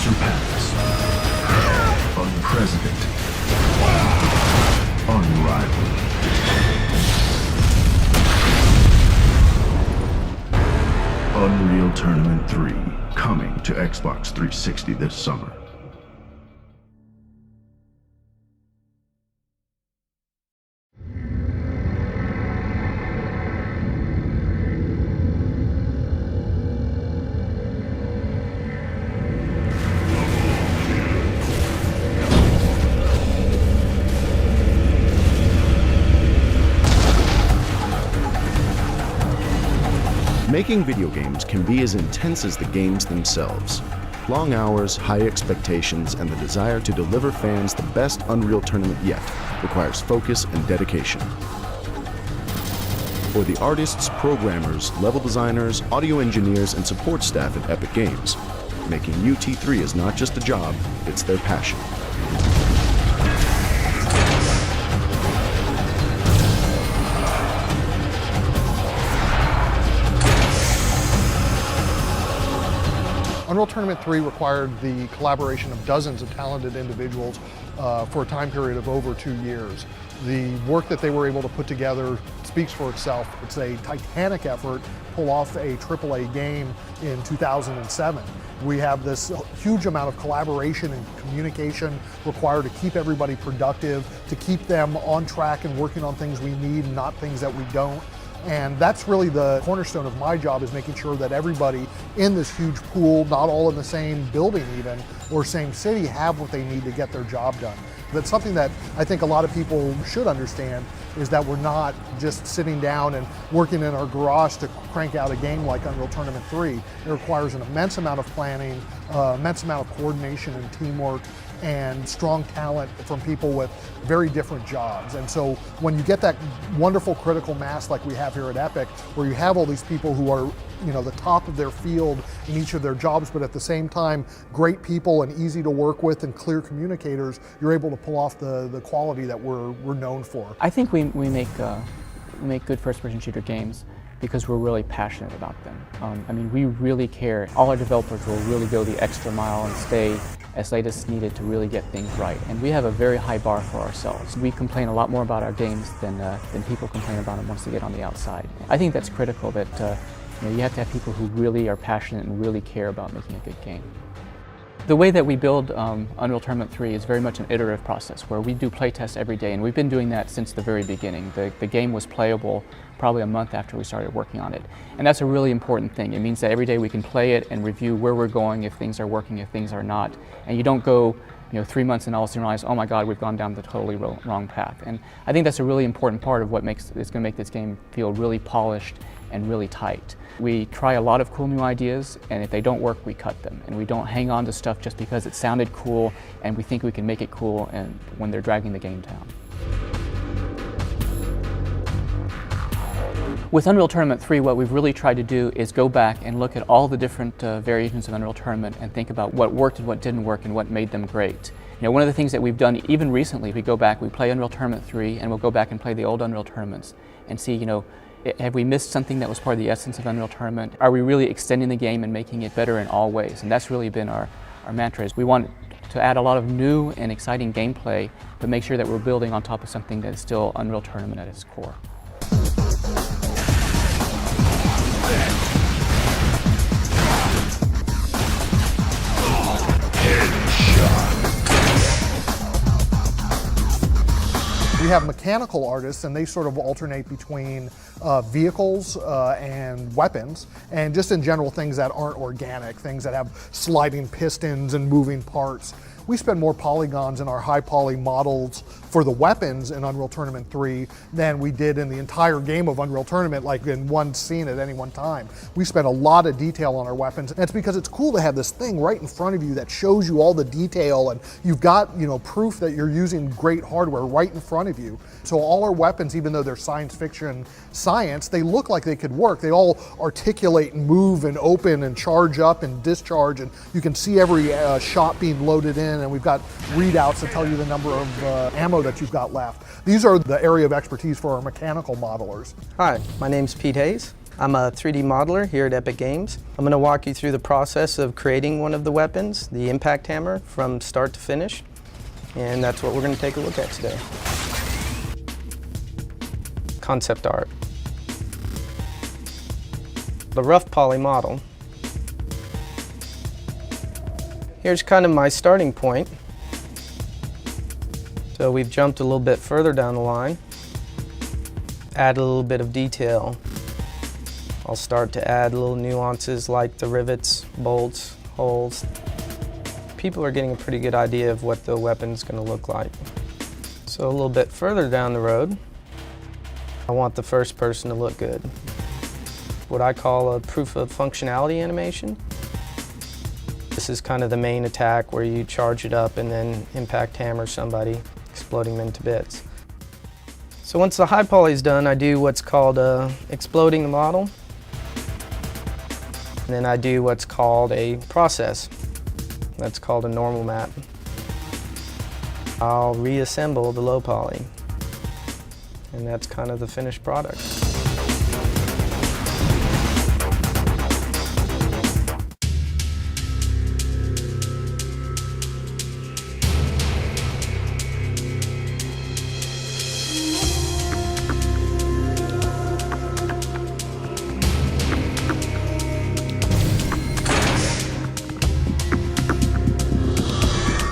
unsurpassed, unprecedented, unrivaled. Unreal Tournament 3, coming to Xbox 360 this summer. Making video games can be as intense as the games themselves. Long hours, high expectations, and the desire to deliver fans the best Unreal Tournament yet requires focus and dedication. For the artists, programmers, level designers, audio engineers, and support staff at Epic Games, making UT3 is not just a job, it's their passion. Unreal Tournament 3 required the collaboration of dozens of talented individuals for a time period of over 2 years. The work that they were able to put together speaks for itself. It's a titanic effort to pull off a AAA game in 2007. We have this huge amount of collaboration and communication required to keep everybody productive, to keep them on track and working on things we need, not things that we don't. And that's really the cornerstone of my job, is making sure that everybody in this huge pool, not all in the same building even, or same city, have what they need to get their job done. That's something that I think a lot of people should understand, is that we're not just sitting down and working in our garage to crank out a game like Unreal Tournament 3. It requires an immense amount of planning, immense amount of coordination and teamwork, and strong talent from people with very different jobs. And so when you get that wonderful critical mass like we have here at Epic, where you have all these people who are, the top of their field in each of their jobs, but at the same time, great people and easy to work with and clear communicators, you're able to pull off the quality that we're known for. I think we make good first-person shooter games because we're really passionate about them. We really care. All our developers will really go the extra mile and stay as late as needed to really get things right. And we have a very high bar for ourselves. We complain a lot more about our games than people complain about them once they get on the outside. I think that's critical, that you have to have people who really are passionate and really care about making a good game. The way that we build Unreal Tournament 3 is very much an iterative process, where we do playtests every day, and we've been doing that since the very beginning. The game was playable probably a month after we started working on it. And that's a really important thing. It means that every day we can play it and review where we're going, if things are working, if things are not. And you don't go 3 months and all of a sudden realize, oh my God, we've gone down the totally wrong path. And I think that's a really important part of what is going to make this game feel really polished and really tight. We try a lot of cool new ideas, and if they don't work, we cut them. And we don't hang on to stuff just because it sounded cool and we think we can make it cool and when they're dragging the game down. With Unreal Tournament 3, what we've really tried to do is go back and look at all the different variations of Unreal Tournament and think about what worked and what didn't work and what made them great. One of the things that we've done even recently, we go back, we play Unreal Tournament 3, and we'll go back and play the old Unreal Tournaments and see, have we missed something that was part of the essence of Unreal Tournament? Are we really extending the game and making it better in all ways? And that's really been our mantra, is we want to add a lot of new and exciting gameplay, but make sure that we're building on top of something that is still Unreal Tournament at its core. We have mechanical artists, and they sort of alternate between vehicles and weapons, and just in general things that aren't organic, things that have sliding pistons and moving parts. We spend more polygons in our high poly models for the weapons in Unreal Tournament 3 than we did in the entire game of Unreal Tournament, like in one scene at any one time. We spent a lot of detail on our weapons, and it's because it's cool to have this thing right in front of you that shows you all the detail, and you've got proof that you're using great hardware right in front of you. So all our weapons, even though they're science fiction science, they look like they could work. They all articulate and move and open and charge up and discharge, and you can see every shot being loaded in, and we've got readouts that tell you the number of ammo that you've got left. These are the area of expertise for our mechanical modelers. Hi, my name's Pete Hayes. I'm a 3D modeler here at Epic Games. I'm going to walk you through the process of creating one of the weapons, the impact hammer, from start to finish. And that's what we're going to take a look at today. Concept art. The rough poly model. Here's kind of my starting point. So we've jumped a little bit further down the line. Add a little bit of detail. I'll start to add little nuances like the rivets, bolts, holes. People are getting a pretty good idea of what the weapon's going to look like. So a little bit further down the road, I want the first person to look good. What I call a proof of functionality animation. This is kind of the main attack where you charge it up and then impact hammer somebody, exploding them into bits. So once the high poly is done, I do what's called exploding the model. And then I do what's called a process. That's called a normal map. I'll reassemble the low poly. And that's kind of the finished product.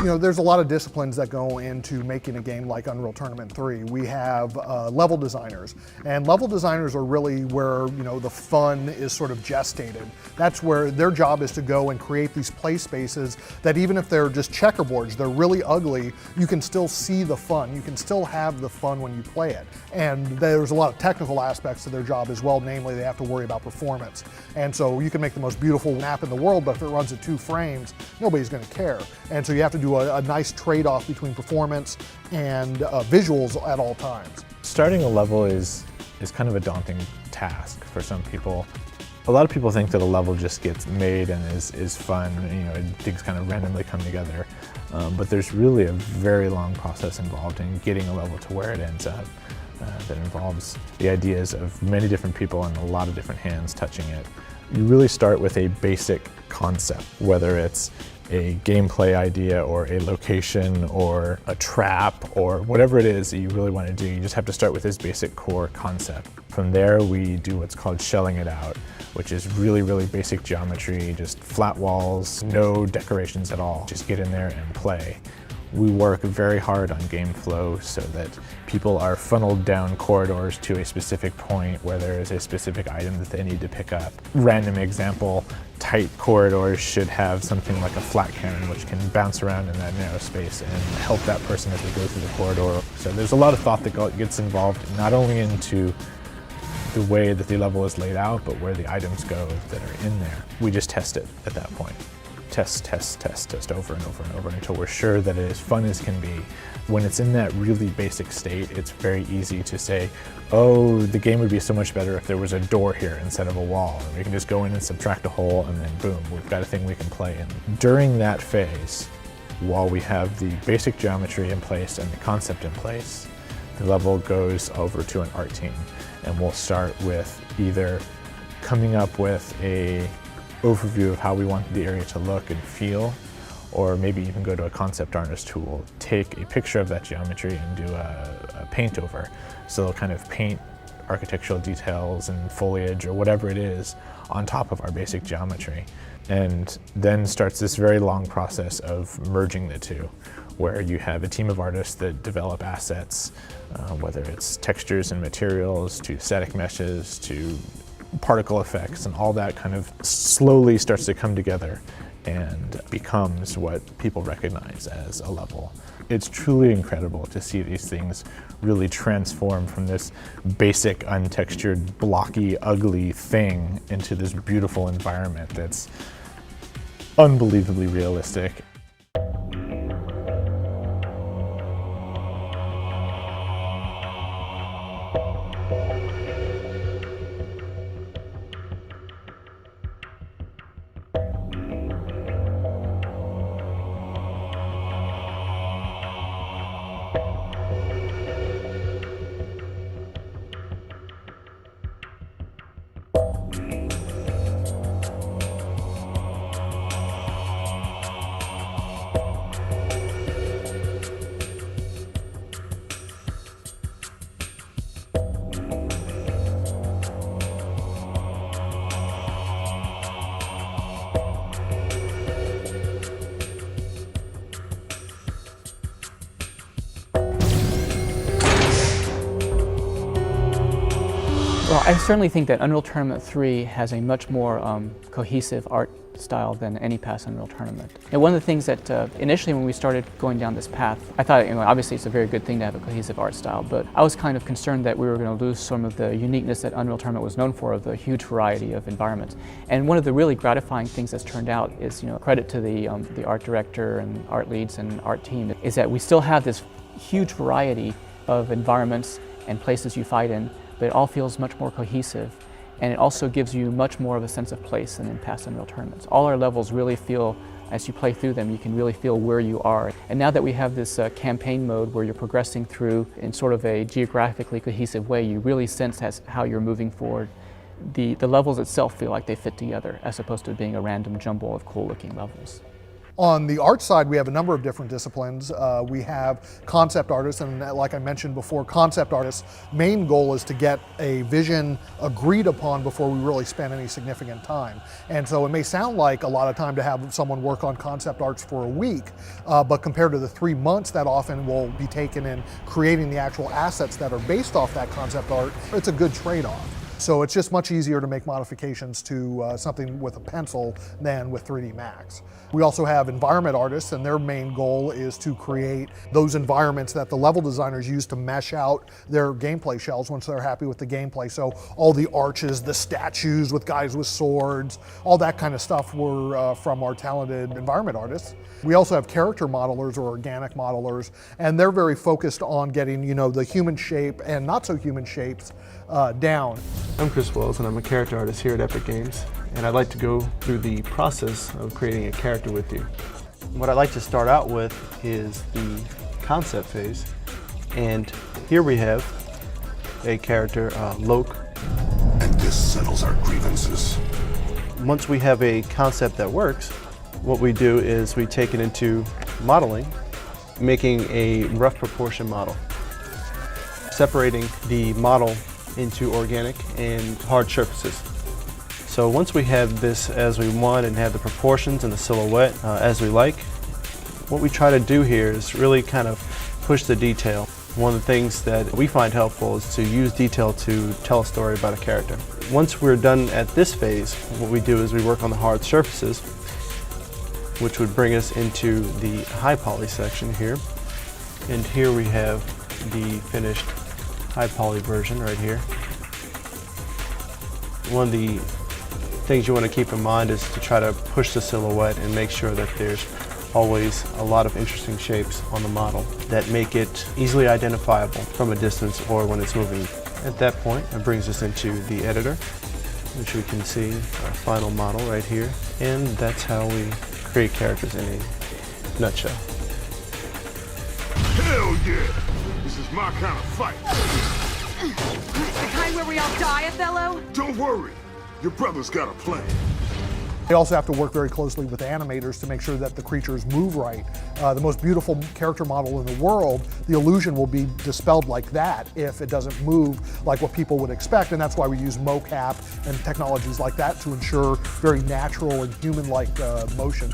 You know, there's a lot of disciplines that go into making a game like Unreal Tournament 3. We have level designers, and level designers are really where, you know, the fun is sort of gestated. That's where their job is to go and create these play spaces that even if they're just checkerboards, they're really ugly, you can still see the fun. You can still have the fun when you play it. And there's a lot of technical aspects to their job as well, namely they have to worry about performance. And so you can make the most beautiful map in the world, but if it runs at 2 frames, nobody's going to care. And so you have to do a nice trade-off between performance and visuals at all times. Starting a level is kind of a daunting task for some people. A lot of people think that a level just gets made and is fun, you know, things kind of randomly come together. But there's really a very long process involved in getting a level to where it ends up. That involves the ideas of many different people and a lot of different hands touching it. You really start with a basic concept, whether it's a gameplay idea or a location or a trap or whatever it is that you really want to do. You just have to start with this basic core concept. From there, we do what's called shelling it out, which is really, really basic geometry, just flat walls, no decorations at all. Just get in there and play. We work very hard on game flow so that people are funneled down corridors to a specific point where there is a specific item that they need to pick up. Random example, tight corridors should have something like a flat cannon which can bounce around in that narrow space and help that person as they go through the corridor. So there's a lot of thought that gets involved not only into the way that the level is laid out, but where the items go that are in there. We just test it at that point. Test over and over and over until we're sure that it is fun as can be. When it's in that really basic state, it's very easy to say, oh, the game would be so much better if there was a door here instead of a wall. And we can just go in and subtract a hole and then boom, we've got a thing we can play in. During that phase, while we have the basic geometry in place and the concept in place, the level goes over to an art team. And we'll start with either coming up with a overview of how we want the area to look and feel, or maybe even go to a concept artist who will take a picture of that geometry and do a paint over. So they'll kind of paint architectural details and foliage or whatever it is on top of our basic geometry. And then starts this very long process of merging the two, where you have a team of artists that develop assets, whether it's textures and materials to static meshes to particle effects, and all that kind of slowly starts to come together and becomes what people recognize as a level. It's truly incredible to see these things really transform from this basic, untextured, blocky, ugly thing into this beautiful environment that's unbelievably realistic. Well, I certainly think that Unreal Tournament 3 has a much more cohesive art style than any past Unreal Tournament. And one of the things that initially when we started going down this path, I thought, obviously it's a very good thing to have a cohesive art style, but I was kind of concerned that we were going to lose some of the uniqueness that Unreal Tournament was known for, of the huge variety of environments. And one of the really gratifying things that's turned out is, credit to the art director and art leads and art team, is that we still have this huge variety of environments and places you fight in, but it all feels much more cohesive. And it also gives you much more of a sense of place than in past Unreal Tournaments. All our levels really feel, as you play through them, you can really feel where you are. And now that we have this campaign mode where you're progressing through in sort of a geographically cohesive way, you really sense how you're moving forward. The levels itself feel like they fit together, as opposed to being a random jumble of cool-looking levels. On the art side, we have a number of different disciplines. We have concept artists, and like I mentioned before, concept artists' main goal is to get a vision agreed upon before we really spend any significant time. And so it may sound like a lot of time to have someone work on concept arts for a week, but compared to the 3 months that often will be taken in creating the actual assets that are based off that concept art, it's a good trade-off. So it's just much easier to make modifications to something with a pencil than with 3D Max. We also have environment artists, and their main goal is to create those environments that the level designers use to mesh out their gameplay shells once they're happy with the gameplay. So all the arches, the statues with guys with swords, all that kind of stuff were from our talented environment artists. We also have character modelers or organic modelers, and they're very focused on getting, the human shape and not so human shapes down. I'm Chris Wells, and I'm a character artist here at Epic Games, and I'd like to go through the process of creating a character with you. What I'd like to start out with is the concept phase, and here we have a character, Loke. And this settles our grievances. Once we have a concept that works, what we do is we take it into modeling, making a rough proportion model, separating the model into organic and hard surfaces. So once we have this as we want and have the proportions and the silhouette as we like, what we try to do here is really kind of push the detail. One of the things that we find helpful is to use detail to tell a story about a character. Once we're done at this phase, what we do is we work on the hard surfaces, which would bring us into the high poly section here. And here we have the finished high poly version right here. One of the things you want to keep in mind is to try to push the silhouette and make sure that there's always a lot of interesting shapes on the model that make it easily identifiable from a distance or when it's moving. At that point, it brings us into the editor, which we can see our final model right here. And that's how we create characters in a nutshell. Hell yeah! This is my kind of fight. The kind where we all die, Othello? Don't worry, your brother's got a plan. They also have to work very closely with animators to make sure that the creatures move right. The most beautiful character model in the world, the illusion will be dispelled like that if it doesn't move like what people would expect, and that's why we use mocap and technologies like that to ensure very natural and human-like motion.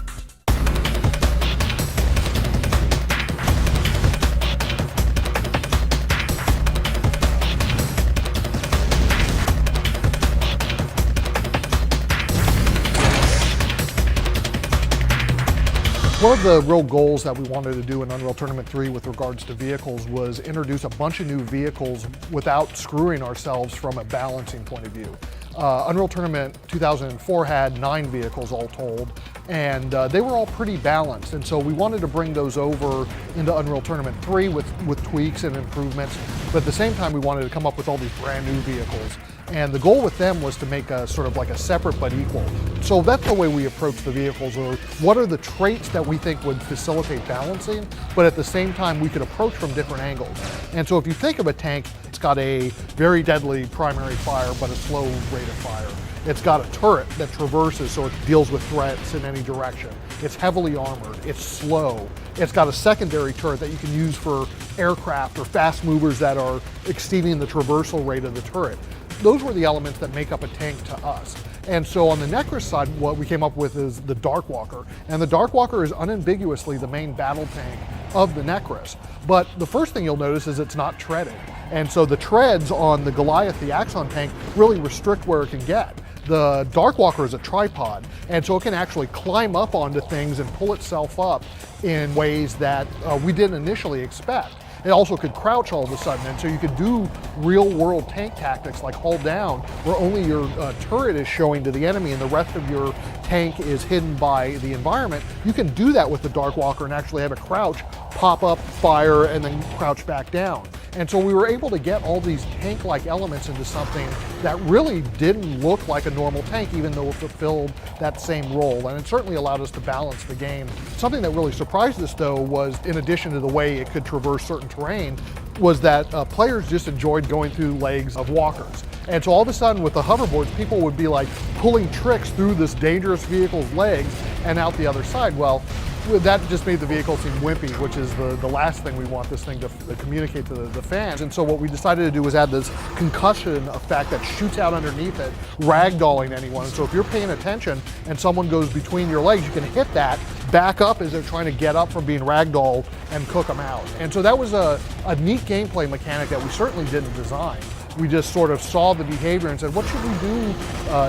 One of the real goals that we wanted to do in Unreal Tournament 3 with regards to vehicles was introduce a bunch of new vehicles without screwing ourselves from a balancing point of view. Unreal Tournament 2004 had 9 vehicles all told, and they were all pretty balanced, and so we wanted to bring those over into Unreal Tournament 3 with tweaks and improvements, but at the same time we wanted to come up with all these brand new vehicles. And the goal with them was to make a sort of like a separate but equal. So that's the way we approach the vehicles, or what are the traits that we think would facilitate balancing, but at the same time we could approach from different angles. And so if you think of a tank, it's got a very deadly primary fire, but a slow rate of fire. It's got a turret that traverses, so it deals with threats in any direction. It's heavily armored, it's slow. It's got a secondary turret that you can use for aircraft or fast movers that are exceeding the traversal rate of the turret. Those were the elements that make up a tank to us. And so on the Necros side, what we came up with is the Darkwalker. And the Darkwalker is unambiguously the main battle tank of the Necros. But the first thing you'll notice is it's not treaded. And so the treads on the Goliath, the Axon tank, really restrict where it can get. The Darkwalker is a tripod, and so it can actually climb up onto things and pull itself up in ways that we didn't initially expect. It also could crouch all of a sudden, and so you could do real-world tank tactics like hull down, where only your turret is showing to the enemy and the rest of your tank is hidden by the environment. You can do that with the Darkwalker and actually have it crouch, pop up, fire, and then crouch back down. And so we were able to get all these tank-like elements into something that really didn't look like a normal tank, even though it fulfilled that same role. And it certainly allowed us to balance the game. Something that really surprised us, though, was in addition to the way it could traverse certain terrain, was that players just enjoyed going through legs of walkers. And so all of a sudden with the hoverboards, people would be like pulling tricks through this dangerous vehicle's legs and out the other side. Well, that just made the vehicle seem wimpy, which is the last thing we want this thing to communicate to the fans. And so what we decided to do was add this concussion effect that shoots out underneath it, ragdolling anyone. So if you're paying attention and someone goes between your legs, you can hit that, back up as they're trying to get up from being ragdolled and cook them out. And so that was a neat gameplay mechanic that we certainly didn't design. We just sort of saw the behavior and said, what should we do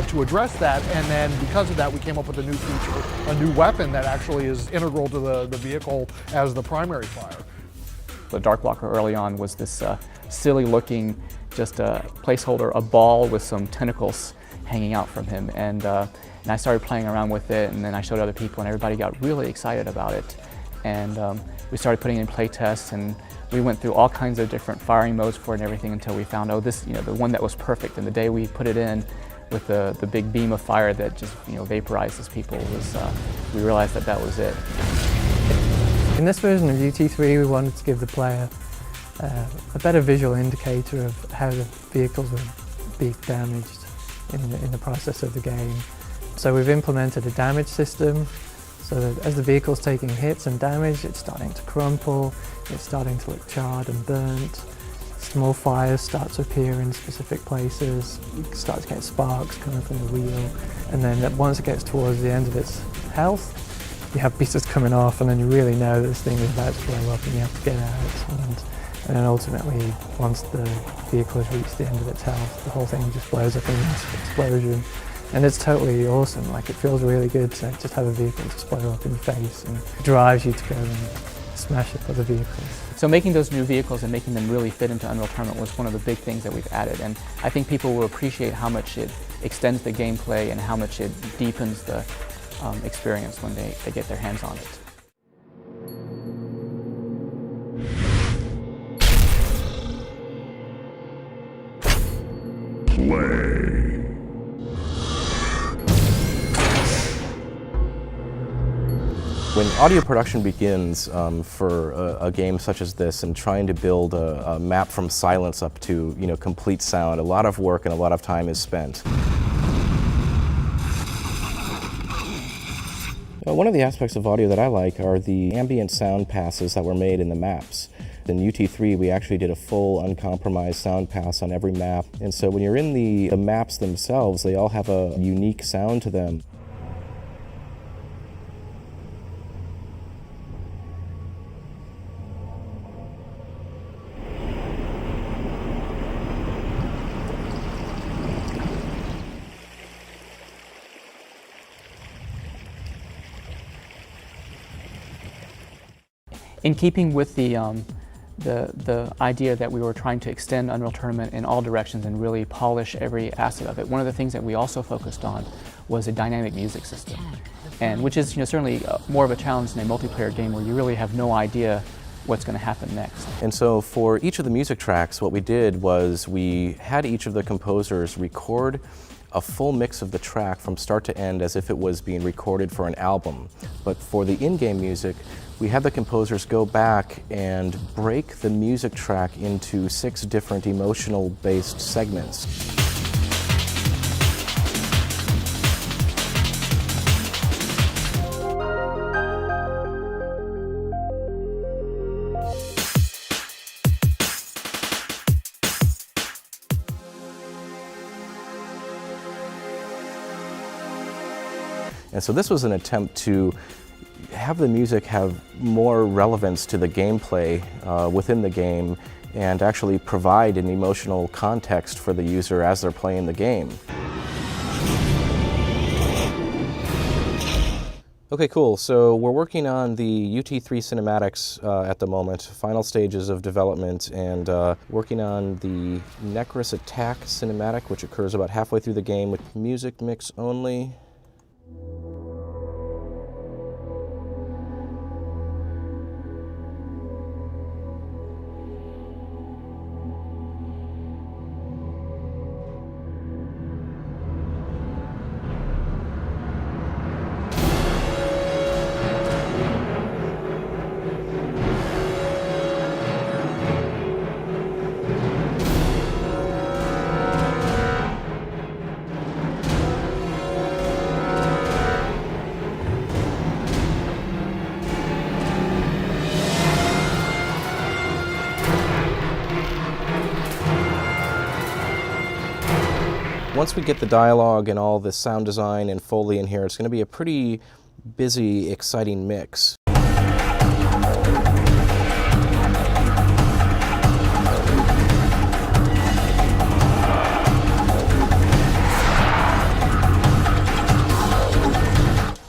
to address that? And then because of that, we came up with a new feature, a new weapon that actually is integral to the vehicle as the primary fire. The Darkwalker early on was this silly looking, just a placeholder, a ball with some tentacles hanging out from him. And I started playing around with it, and then I showed other people, and everybody got really excited about it. And we started putting in play tests, and we went through all kinds of different firing modes for it and everything until we found, oh, this, the one that was perfect. And the day we put it in with the big beam of fire that just, vaporizes people, was we realized that that was it. In this version of UT3, we wanted to give the player a better visual indicator of how the vehicles would be damaged in the process of the game. So we've implemented a damage system, so that as the vehicle's taking hits and damage, it's starting to crumple, it's starting to look charred and burnt. Small fires start to appear in specific places. You start to get sparks coming from the wheel. And then once it gets towards the end of its health, you have pieces coming off, and then you really know that this thing is about to blow up and you have to get out. And then ultimately, once the vehicle has reached the end of its health, the whole thing just blows up in a massive explosion. And it's totally awesome. Like, it feels really good to just have a vehicle just blow up in your face, and it drives you to go and smash up other vehicles. So making those new vehicles and making them really fit into Unreal Tournament was one of the big things that we've added. And I think people will appreciate how much it extends the gameplay and how much it deepens the experience when they get their hands on it. Play. When audio production begins for a game such as this, and trying to build a map from silence up to complete sound, a lot of work and a lot of time is spent. One of the aspects of audio that I like are the ambient sound passes that were made in the maps. In UT3, we actually did a full uncompromised sound pass on every map, and so when you're in the maps themselves, they all have a unique sound to them. In keeping with the idea that we were trying to extend Unreal Tournament in all directions and really polish every asset of it, one of the things that we also focused on was a dynamic music system, and which is certainly more of a challenge in a multiplayer game where you really have no idea what's going to happen next. And so for each of the music tracks, what we did was we had each of the composers record a full mix of the track from start to end as if it was being recorded for an album. But for the in-game music, we had the composers go back and break the music track into 6 different emotional-based segments. And so this was an attempt to have the music have more relevance to the gameplay within the game, and actually provide an emotional context for the user as they're playing the game. Okay, cool. So we're working on the UT3 cinematics at the moment, final stages of development, and working on the Necrus Attack cinematic, which occurs about halfway through the game with music mix only. Once we get the dialogue and all the sound design and Foley in here, it's going to be a pretty busy, exciting mix.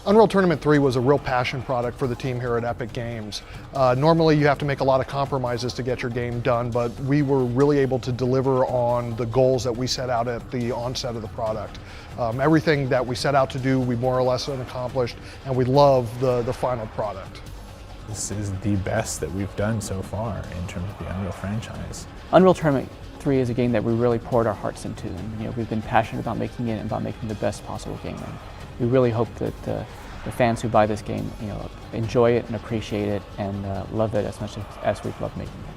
Unreal Tournament 3 was a real passion product for the team here at Epic Games. Normally you have to make a lot of compromises to get your game done, but we were really able to deliver on the goals that we set out at the onset of the product. Everything that we set out to do, we more or less accomplished, and we love the final product. This is the best that we've done so far in terms of the Unreal franchise. Unreal Tournament 3 is a game that we really poured our hearts into, and we've been passionate about making it and about making the best possible game. And we really hope that the fans who buy this game, enjoy it and appreciate it and love it as much as we've loved making it.